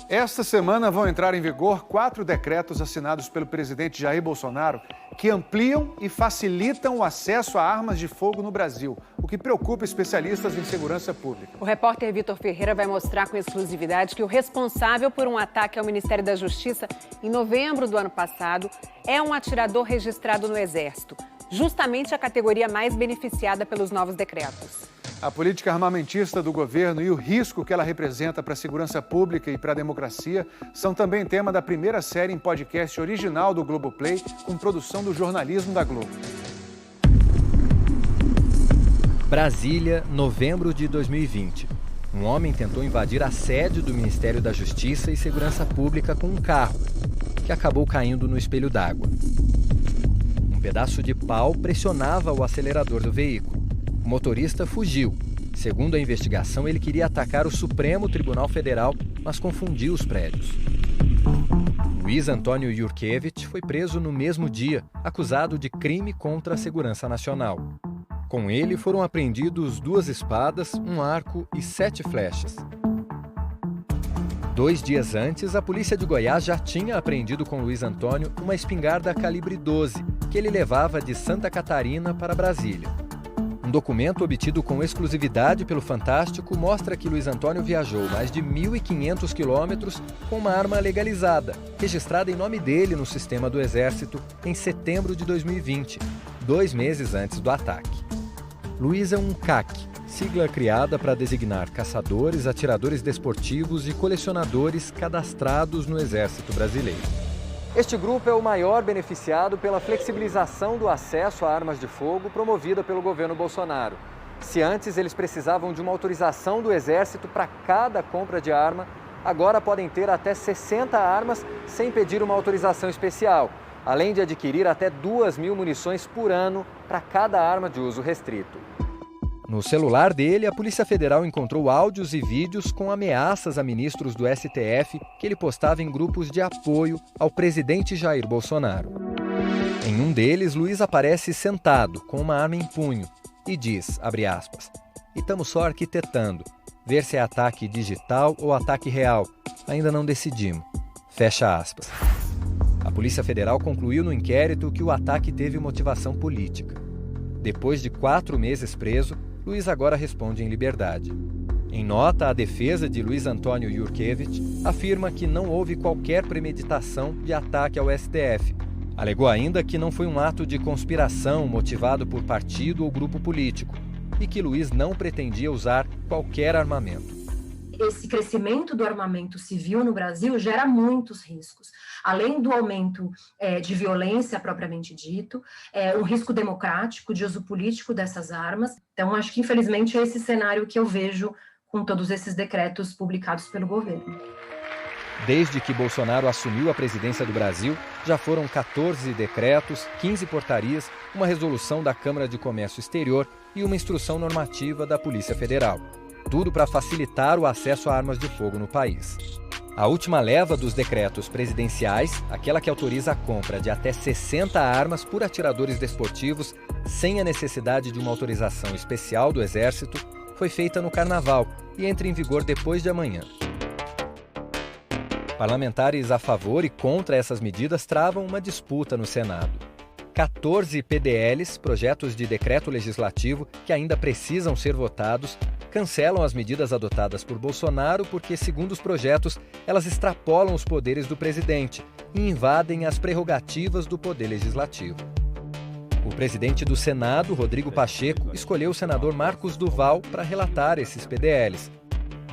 Esta semana vão entrar em vigor 4 decretos assinados pelo presidente Jair Bolsonaro que ampliam e facilitam o acesso a armas de fogo no Brasil, o que preocupa especialistas em segurança pública. O repórter Vitor Ferreira vai mostrar com exclusividade que o responsável por um ataque ao Ministério da Justiça em novembro do ano passado é um atirador registrado no Exército, justamente a categoria mais beneficiada pelos novos decretos. A política armamentista do governo e o risco que ela representa para a segurança pública e para a democracia são também tema da primeira série em podcast original do Globoplay, com produção do jornalismo da Globo. Brasília, novembro de 2020. Um homem tentou invadir a sede do Ministério da Justiça e Segurança Pública com um carro, que acabou caindo no espelho d'água. Um pedaço de pau pressionava o acelerador do veículo. O motorista fugiu. Segundo a investigação, ele queria atacar o Supremo Tribunal Federal, mas confundiu os prédios. Luiz Antônio Yurkevich foi preso no mesmo dia, acusado de crime contra a segurança nacional. Com ele foram apreendidos 2 espadas, um arco e 7 flechas. 2 dias antes, a polícia de Goiás já tinha apreendido com Luiz Antônio uma espingarda calibre 12, que ele levava de Santa Catarina para Brasília. Um documento obtido com exclusividade pelo Fantástico mostra que Luiz Antônio viajou mais de 1.500 quilômetros com uma arma legalizada, registrada em nome dele no sistema do Exército em setembro de 2020, 2 meses antes do ataque. Luiz é um CAC, sigla criada para designar caçadores, atiradores desportivos e colecionadores cadastrados no Exército Brasileiro. Este grupo é o maior beneficiado pela flexibilização do acesso a armas de fogo promovida pelo governo Bolsonaro. Se antes eles precisavam de uma autorização do Exército para cada compra de arma, agora podem ter até 60 armas sem pedir uma autorização especial, além de adquirir até 2.000 munições por ano para cada arma de uso restrito. No celular dele, a Polícia Federal encontrou áudios e vídeos com ameaças a ministros do STF que ele postava em grupos de apoio ao presidente Jair Bolsonaro. Em um deles, Luiz aparece sentado, com uma arma em punho, e diz, abre aspas, "E estamos só arquitetando, ver se é ataque digital ou ataque real, ainda não decidimos", fecha aspas. A Polícia Federal concluiu no inquérito que o ataque teve motivação política. Depois de 4 meses preso, Luiz agora responde em liberdade. Em nota, a defesa de Luiz Antônio Yurkevich afirma que não houve qualquer premeditação de ataque ao STF. Alegou ainda que não foi um ato de conspiração motivado por partido ou grupo político e que Luiz não pretendia usar qualquer armamento. Esse crescimento do armamento civil no Brasil gera muitos riscos. Além do aumento de violência propriamente dito, um risco democrático de uso político dessas armas. Então, acho que, infelizmente, é esse cenário que eu vejo com todos esses decretos publicados pelo governo. Desde que Bolsonaro assumiu a presidência do Brasil, já foram 14 decretos, 15 portarias, uma resolução da Câmara de Comércio Exterior e uma instrução normativa da Polícia Federal. Tudo para facilitar o acesso a armas de fogo no país. A última leva dos decretos presidenciais, aquela que autoriza a compra de até 60 armas por atiradores desportivos sem a necessidade de uma autorização especial do Exército, foi feita no Carnaval e entra em vigor depois de amanhã. Parlamentares a favor e contra essas medidas travam uma disputa no Senado. 14 PDLs, projetos de decreto legislativo que ainda precisam ser votados, cancelam as medidas adotadas por Bolsonaro porque, segundo os projetos, elas extrapolam os poderes do presidente e invadem as prerrogativas do poder legislativo. O presidente do Senado, Rodrigo Pacheco, escolheu o senador Marcos Duval para relatar esses PDLs.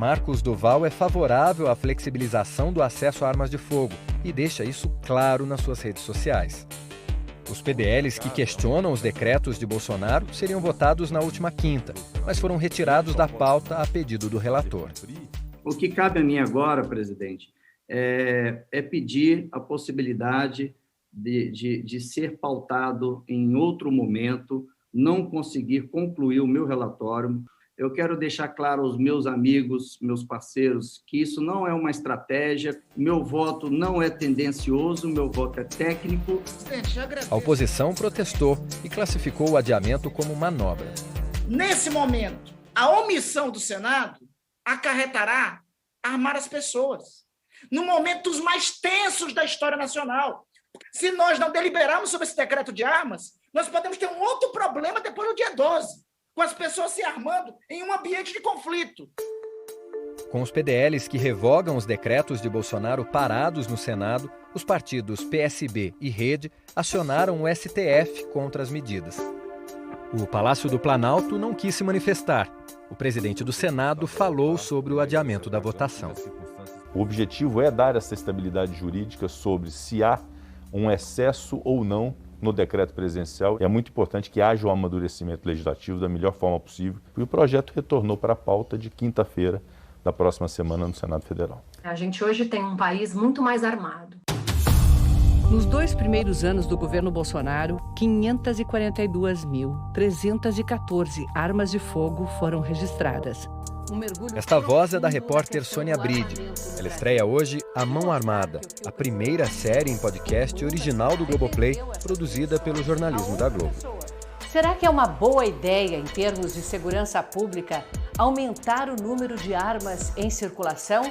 Marcos Duval é favorável à flexibilização do acesso a armas de fogo e deixa isso claro nas suas redes sociais. Os PDLs que questionam os decretos de Bolsonaro seriam votados na última quinta, mas foram retirados da pauta a pedido do relator. O que cabe a mim agora, presidente, é pedir a possibilidade de ser pautado em outro momento, não conseguir concluir o meu relatório. Eu quero deixar claro aos meus amigos, meus parceiros, que isso não é uma estratégia, meu voto não é tendencioso, meu voto é técnico. A oposição protestou e classificou o adiamento como manobra. Nesse momento, a omissão do Senado acarretará armar as pessoas. no momento dos mais tensos da história nacional. Se nós não deliberarmos sobre esse decreto de armas, nós podemos ter um outro problema depois do dia 12, com as pessoas se armando em um ambiente de conflito. Com os PDLs que revogam os decretos de Bolsonaro parados no Senado, os partidos PSB e Rede acionaram o STF contra as medidas. O Palácio do Planalto não quis se manifestar. O presidente do Senado falou sobre o adiamento da votação. O objetivo é dar essa estabilidade jurídica sobre se há um excesso ou não no decreto presidencial. É muito importante que haja um amadurecimento legislativo da melhor forma possível. E o projeto retornou para a pauta de quinta-feira da próxima semana no Senado Federal. A gente hoje tem um país muito mais armado. Nos 2 primeiros anos do governo Bolsonaro, 542.314 armas de fogo foram registradas. Esta voz é da repórter Sônia Bride. Ela estreia hoje A Mão Armada, a primeira série em podcast original do Globoplay, produzida pelo jornalismo da Globo. Será que é uma boa ideia, em termos de segurança pública, aumentar o número de armas em circulação?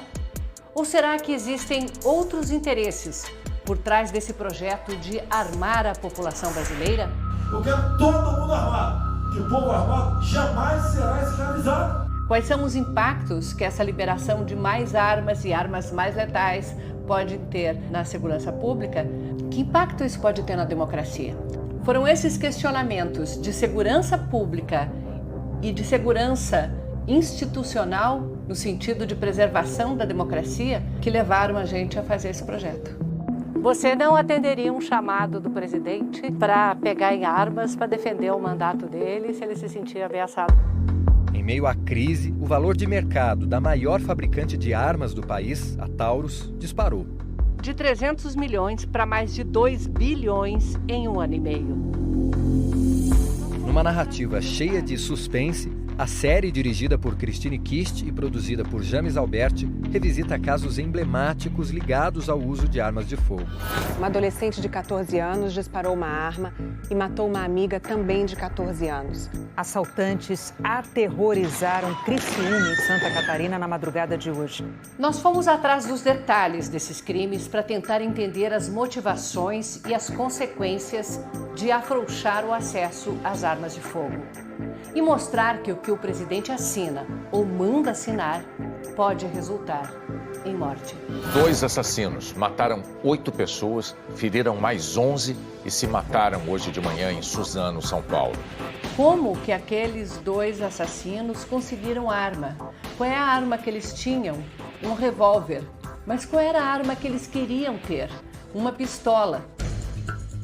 Ou será que existem outros interesses por trás desse projeto de armar a população brasileira? Eu quero todo mundo armado, que o povo armado jamais será escravizado. Quais são os impactos que essa liberação de mais armas e armas mais letais pode ter na segurança pública? Que impacto isso pode ter na democracia? Foram esses questionamentos de segurança pública e de segurança institucional, no sentido de preservação da democracia, que levaram a gente a fazer esse projeto. Você não atenderia um chamado do presidente para pegar em armas para defender o mandato dele se ele se sentir ameaçado? Em meio à crise, o valor de mercado da maior fabricante de armas do país, a Taurus, disparou. De 300 milhões para mais de 2 bilhões em 1 ano e meio. Numa narrativa cheia de suspense, a série, dirigida por Christine Kist e produzida por James Alberti, revisita casos emblemáticos ligados ao uso de armas de fogo. Uma adolescente de 14 anos disparou uma arma e matou uma amiga também de 14 anos. Assaltantes aterrorizaram Criciúma, em Santa Catarina, na madrugada de hoje. Nós fomos atrás dos detalhes desses crimes para tentar entender as motivações e as consequências de afrouxar o acesso às armas de fogo. E mostrar que o que o presidente assina ou manda assinar pode resultar em morte. 2 assassinos mataram 8 pessoas, feriram mais 11 e se mataram hoje de manhã em Suzano, São Paulo. Como que aqueles 2 assassinos conseguiram arma? Qual é a arma que eles tinham? Um revólver. Mas qual era a arma que eles queriam ter? Uma pistola.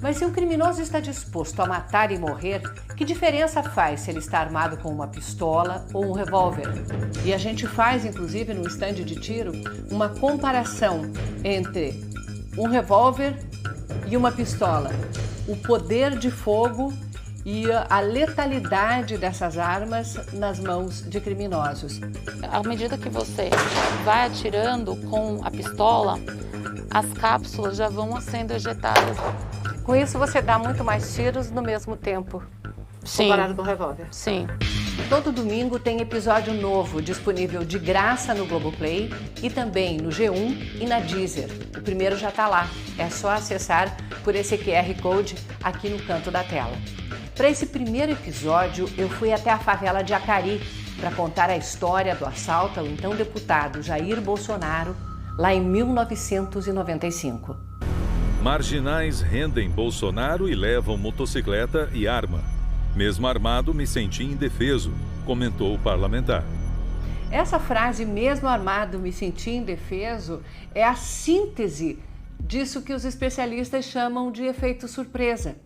Mas se um criminoso está disposto a matar e morrer, que diferença faz se ele está armado com uma pistola ou um revólver? E a gente faz, inclusive, no estande de tiro, uma comparação entre um revólver e uma pistola. O poder de fogo e a letalidade dessas armas nas mãos de criminosos. À medida que você vai atirando com a pistola, as cápsulas já vão sendo ejetadas. Com isso, você dá muito mais tiros no mesmo tempo, comparado com o revólver. Sim. Todo domingo tem episódio novo disponível de graça no Globoplay e também no G1 e na Deezer. O primeiro já está lá, é só acessar por esse QR Code aqui no canto da tela. Para esse primeiro episódio, eu fui até a favela de Acari para contar a história do assalto ao então deputado Jair Bolsonaro, lá em 1995. Marginais rendem Bolsonaro e levam motocicleta e arma. Mesmo armado, me senti indefeso, comentou o parlamentar. Essa frase, mesmo armado, me senti indefeso, é a síntese disso que os especialistas chamam de efeito surpresa.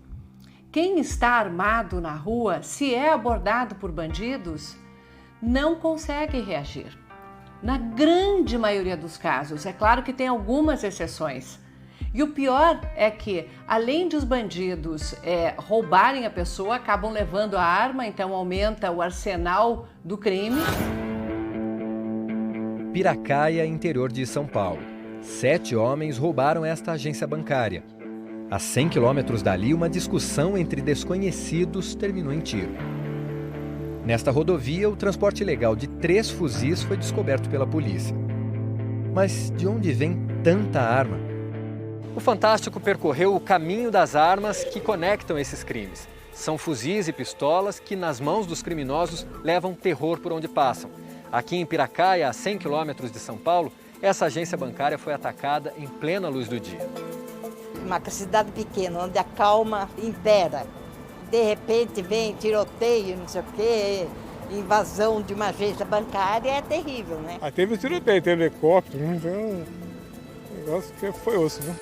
Quem está armado na rua, se é abordado por bandidos, não consegue reagir. Na grande maioria dos casos, é claro que tem algumas exceções. E o pior é que, além de os bandidos roubarem a pessoa, acabam levando a arma, então aumenta o arsenal do crime. Piracaia, interior de São Paulo. 7 homens roubaram esta agência bancária. A 100 quilômetros dali, uma discussão entre desconhecidos terminou em tiro. Nesta rodovia, o transporte ilegal de 3 fuzis foi descoberto pela polícia. Mas de onde vem tanta arma? O Fantástico percorreu o caminho das armas que conectam esses crimes. São fuzis e pistolas que, nas mãos dos criminosos, levam terror por onde passam. Aqui em Piracaia, a 100 quilômetros de São Paulo, essa agência bancária foi atacada em plena luz do dia. Uma cidade pequena, onde a calma impera. De repente vem tiroteio, não sei o quê, invasão de uma agência bancária, é terrível, né? Aí teve tiroteio, teve helicóptero, então um negócio que foi osso, né?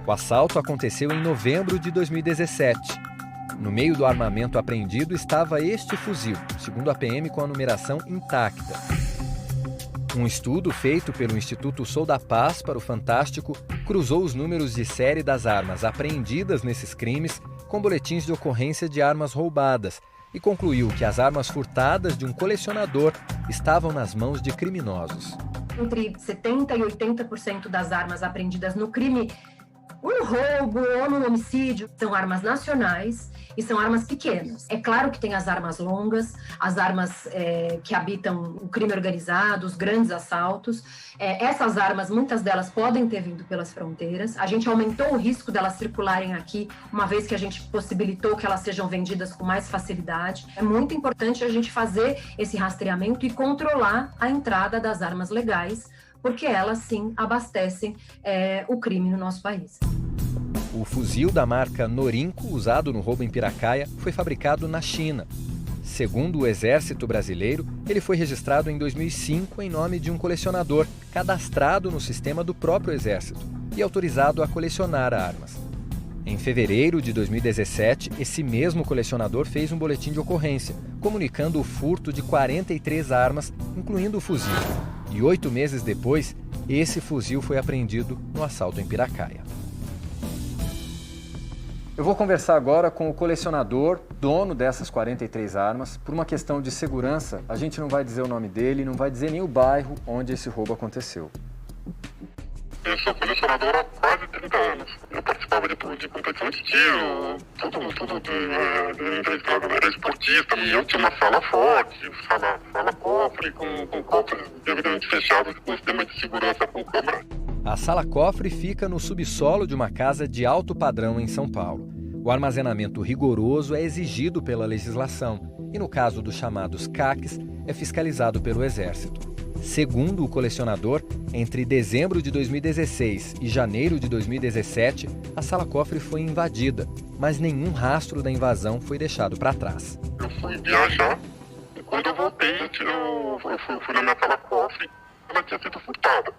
O assalto aconteceu em novembro de 2017. No meio do armamento apreendido estava este fuzil, segundo a PM, com a numeração intacta. Um estudo feito pelo Instituto Sou da Paz para o Fantástico cruzou os números de série das armas apreendidas nesses crimes com boletins de ocorrência de armas roubadas e concluiu que as armas furtadas de um colecionador estavam nas mãos de criminosos. Entre 70% e 80% das armas apreendidas no crime, no roubo ou no homicídio, são armas nacionais e são armas pequenas. É claro que tem as armas longas, as armas que habitam o crime organizado, os grandes assaltos. Essas armas, muitas delas podem ter vindo pelas fronteiras. A gente aumentou o risco delas circularem aqui, uma vez que a gente possibilitou que elas sejam vendidas com mais facilidade. É muito importante a gente fazer esse rastreamento e controlar a entrada das armas legais, porque elas, sim, abastecem o crime no nosso país. O fuzil da marca Norinco, usado no roubo em Piracaia, foi fabricado na China. Segundo o Exército Brasileiro, ele foi registrado em 2005 em nome de um colecionador cadastrado no sistema do próprio Exército e autorizado a colecionar armas. Em fevereiro de 2017, esse mesmo colecionador fez um boletim de ocorrência, comunicando o furto de 43 armas, incluindo o fuzil. E 8 meses depois, esse fuzil foi apreendido no assalto em Piracaia. Eu vou conversar agora com o colecionador, dono dessas 43 armas. Por uma questão de segurança, a gente não vai dizer o nome dele, não vai dizer nem o bairro onde esse roubo aconteceu. Eu sou colecionador há quase 30 anos. Eu participava de competição de tiro, tudo era esportista. E eu tinha uma sala forte, sala cofre, com cofres devidamente fechados, com sistema de segurança com câmera. A sala cofre fica no subsolo de uma casa de alto padrão em São Paulo. O armazenamento rigoroso é exigido pela legislação e, no caso dos chamados CACs, é fiscalizado pelo Exército. Segundo o colecionador, entre dezembro de 2016 e janeiro de 2017, a sala cofre foi invadida, mas nenhum rastro da invasão foi deixado para trás. Eu fui viajar e quando eu voltei, eu fui na minha sala cofre, ela tinha sido furtada.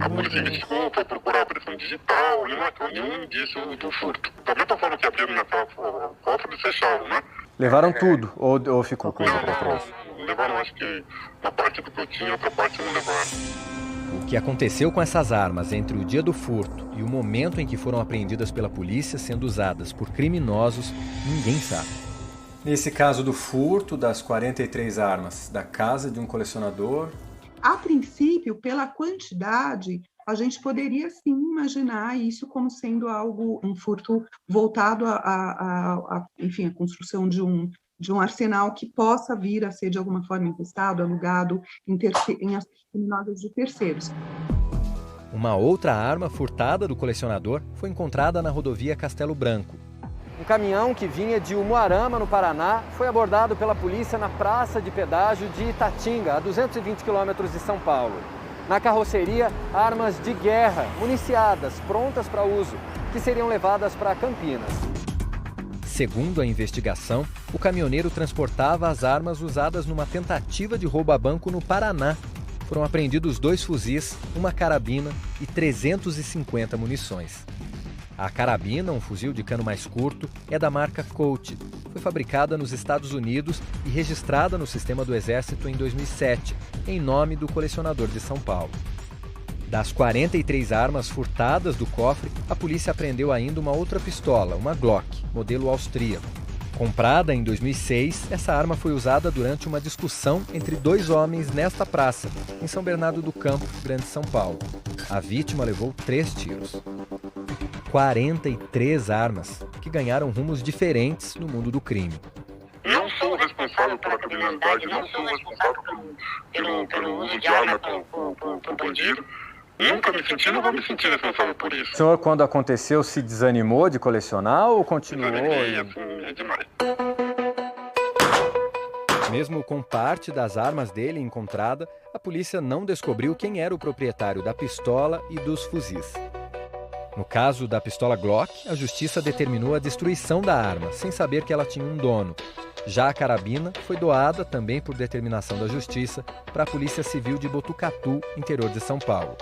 A polícia investigou, foi procurar a pressão digital e não achou nenhum indício do furto. Também estou falando que abriram minha sala cofre e fecharam, né? Levaram tudo ou ficou coisa para trás? Levaram, acho que uma parte do que eu tinha, outra parte não levaram. O que aconteceu com essas armas entre o dia do furto e o momento em que foram apreendidas pela polícia sendo usadas por criminosos, ninguém sabe. Nesse caso do furto das 43 armas da casa de um colecionador... A princípio, pela quantidade, a gente poderia sim imaginar isso como sendo um furto voltado enfim, a construção de um arsenal que possa vir a ser de alguma forma emprestado, alugado em ações criminosas de terceiros. Uma outra arma furtada do colecionador foi encontrada na rodovia Castelo Branco. Um caminhão que vinha de Umuarama, no Paraná, foi abordado pela polícia na praça de pedágio de Itatinga, a 220 quilômetros de São Paulo. Na carroceria, armas de guerra, municiadas, prontas para uso, que seriam levadas para Campinas. Segundo a investigação, o caminhoneiro transportava as armas usadas numa tentativa de roubo a banco no Paraná. Foram apreendidos 2 fuzis, uma carabina e 350 munições. A carabina, um fuzil de cano mais curto, é da marca Colt. Foi fabricada nos Estados Unidos e registrada no sistema do Exército em 2007, em nome do colecionador de São Paulo. Das 43 armas furtadas do cofre, a polícia apreendeu ainda uma outra pistola, uma Glock, modelo austríaco. Comprada em 2006, essa arma foi usada durante uma discussão entre 2 homens nesta praça, em São Bernardo do Campo, Grande São Paulo. A vítima levou 3 tiros. 43 armas, que ganharam rumos diferentes no mundo do crime. Não sou responsável pela criminalidade, não sou responsável pelo uso de arma por bandido. Nunca me senti, não vou me sentir responsável por isso. O senhor, quando aconteceu, se desanimou de colecionar ou continuou? Desanimei, assim, é demais. Mesmo com parte das armas dele encontrada, a polícia não descobriu quem era o proprietário da pistola e dos fuzis. No caso da pistola Glock, a justiça determinou a destruição da arma, sem saber que ela tinha um dono. Já a carabina foi doada, também por determinação da justiça, para a Polícia Civil de Botucatu, interior de São Paulo.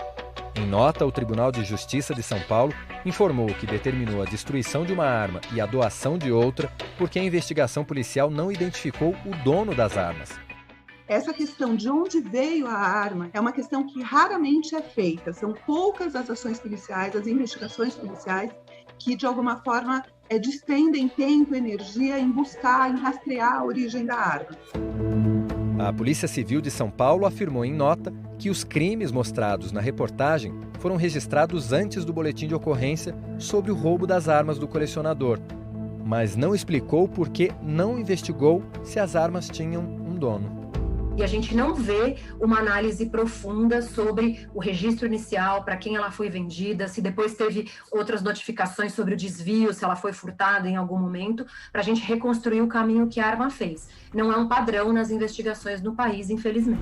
Em nota, o Tribunal de Justiça de São Paulo informou que determinou a destruição de uma arma e a doação de outra, porque a investigação policial não identificou o dono das armas. Essa questão de onde veio a arma é uma questão que raramente é feita. São poucas as ações policiais, as investigações policiais, que de alguma forma despendem tempo e energia em buscar, em rastrear a origem da arma. A Polícia Civil de São Paulo afirmou em nota que os crimes mostrados na reportagem foram registrados antes do boletim de ocorrência sobre o roubo das armas do colecionador, mas não explicou por que não investigou se as armas tinham um dono. E a gente não vê uma análise profunda sobre o registro inicial, para quem ela foi vendida, se depois teve outras notificações sobre o desvio, se ela foi furtada em algum momento, para a gente reconstruir o caminho que a arma fez. Não é um padrão nas investigações no país, infelizmente.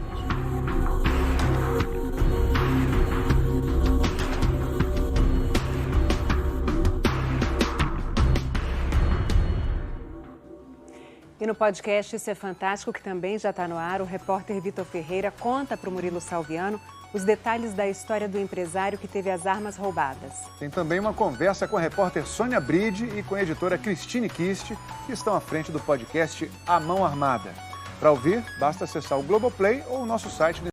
E no podcast Isso é Fantástico, que também já está no ar, o repórter Vitor Ferreira conta para o Murilo Salviano os detalhes da história do empresário que teve as armas roubadas. Tem também uma conversa com a repórter Sônia Bride e com a editora Cristine Kist, que estão à frente do podcast A Mão Armada. Para ouvir, basta acessar o Globoplay ou o nosso site.